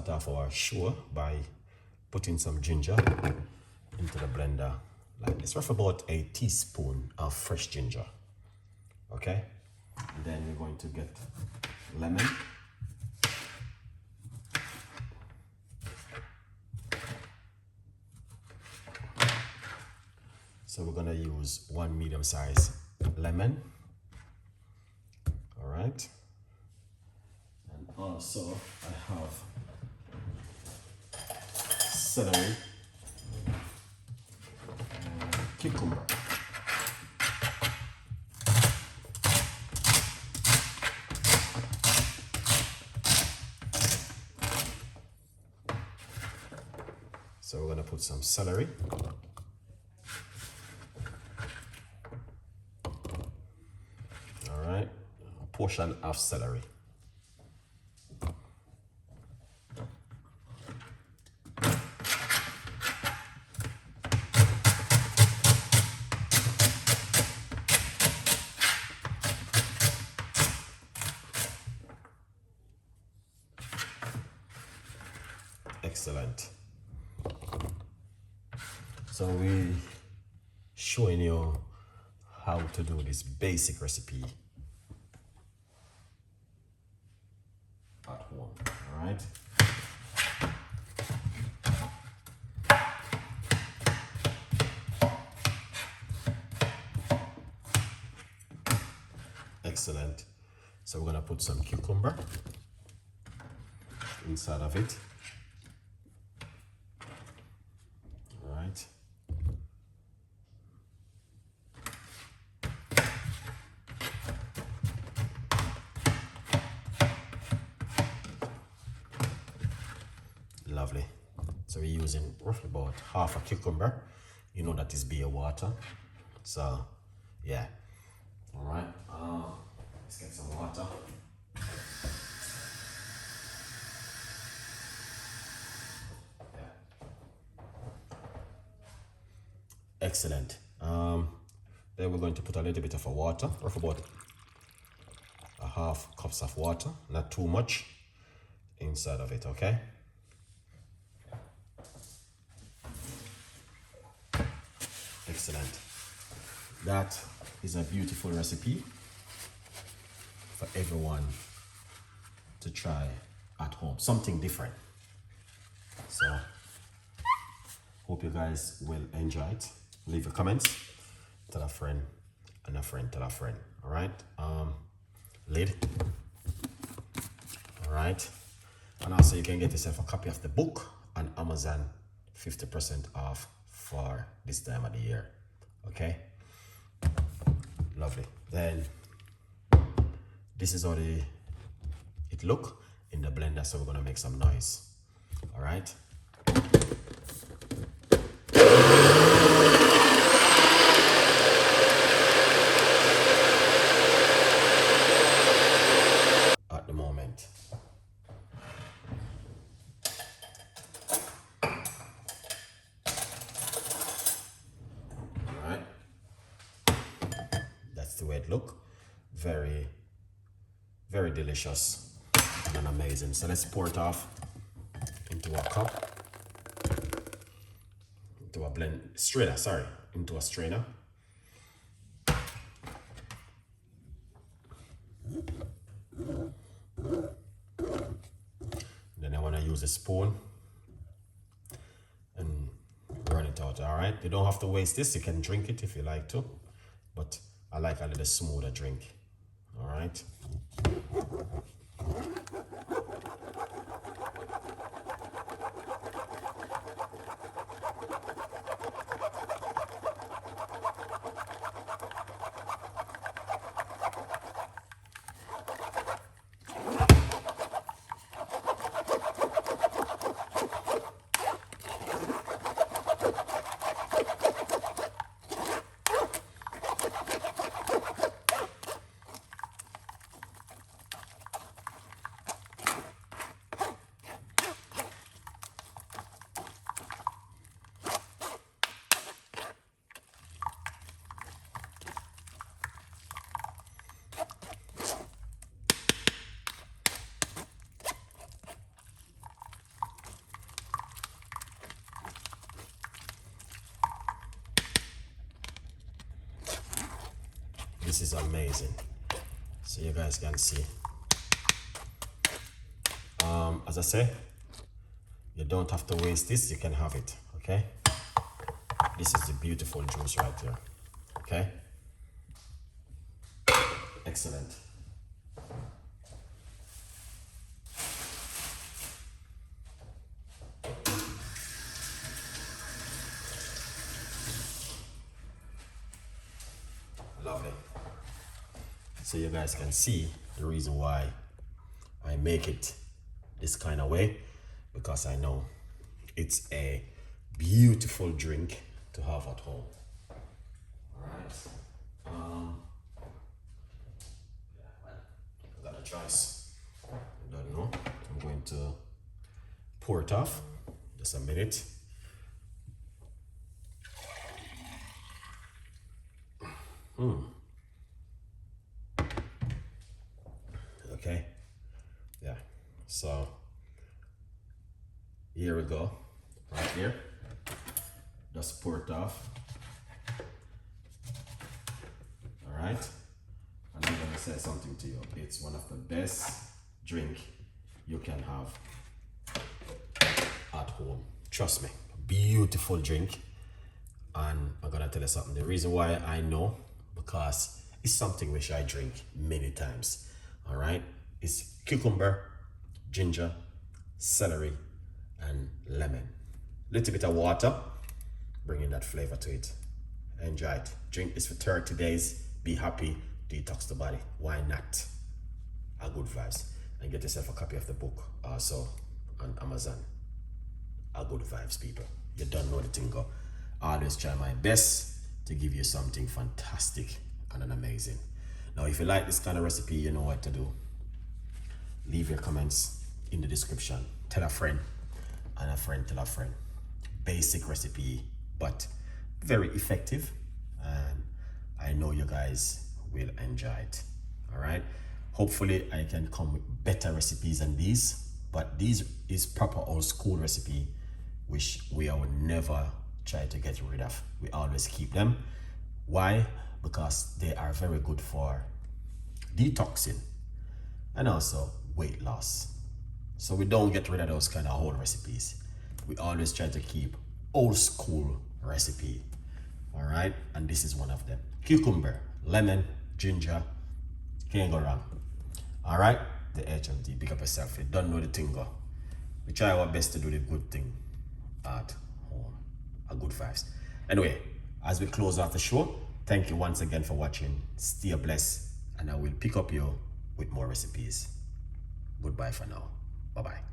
start off our show by putting some ginger into the blender like this. Rough about a teaspoon of fresh ginger. Okay? And then we're going to get lemon. So we're gonna use one medium-sized lemon. All right. And also I have celery and cucumber. So we're gonna put some celery. All right, a portion of celery. Excellent. So we're showing you how to do this basic recipe at home. All right. Excellent. So we're gonna put some cucumber inside of it. All right. Lovely. So we're using roughly about half a cucumber. You know that is beer water. So yeah. All right. Let's get some water. Yeah. Excellent. Then we're going to put a little bit of water, roughly about a half cups of water, not too much, inside of it. Okay. Excellent. That is a beautiful recipe for everyone to try at home. Something different. So, hope you guys will enjoy it. Leave your comments. Tell a friend and a friend tell a friend. All right. Lid. All right. And also you can get yourself a copy of the book on Amazon, 50% off for this time of the year. Okay, lovely. Then this is how it look in the blender, so we're gonna make some noise. All right. At the moment. The way it look, very delicious and amazing. So let's pour it off into a cup, into a strainer, into a strainer. Then I want to use a spoon and run it out. All right, you don't have to waste this. You can drink it if you like to, but I like a little smoother drink. All right. This is amazing. So you guys can see. As I say, you don't have to waste this, you can have it, okay? This is the beautiful juice right here, okay? Excellent. Lovely. So you guys can see the reason why I make it this kind of way, because I know it's a beautiful drink to have at home. All right. I got a choice. I don't know. I'm going to pour it off. Just a minute. Okay. Yeah. So here we go. Right here. Just pour it off. All right. And I'm gonna say something to you. It's one of the best drink you can have at home. Trust me. Beautiful drink. And I'm gonna tell you something. The reason why I know, because it's something which I drink many times. All right. It's cucumber, ginger, celery, and lemon. Little bit of water, bringing that flavor to it. Enjoy it. Drink this for 30 days. Be happy. Detox the body. Why not? A good vibes. And get yourself a copy of the book also on Amazon. A good vibes, people. You don't know the thing go. I always try my best to give you something fantastic and an amazing. Now, if you like this kind of recipe, you know what to do. Leave your comments in the description. Tell a friend, and a friend tell a friend. Basic recipe, but very effective, and I know you guys will enjoy it. All right. Hopefully I can come with better recipes than these, but these is proper old school recipe which we will never try to get rid of. We always keep them. Why? Because they are very good for detoxing and also weight loss. So we don't get rid of those kind of old recipes. We always try to keep old school recipe. All right, and this is one of them. Cucumber, lemon, ginger, can't go wrong. All right, the HMD, pick up yourself. You don't know the thing go. We try our best to do the good thing at home. A good vibes. Anyway, as we close off the show, thank you once again for watching. Stay blessed, and I will pick up you with more recipes. Goodbye for now. Bye-bye.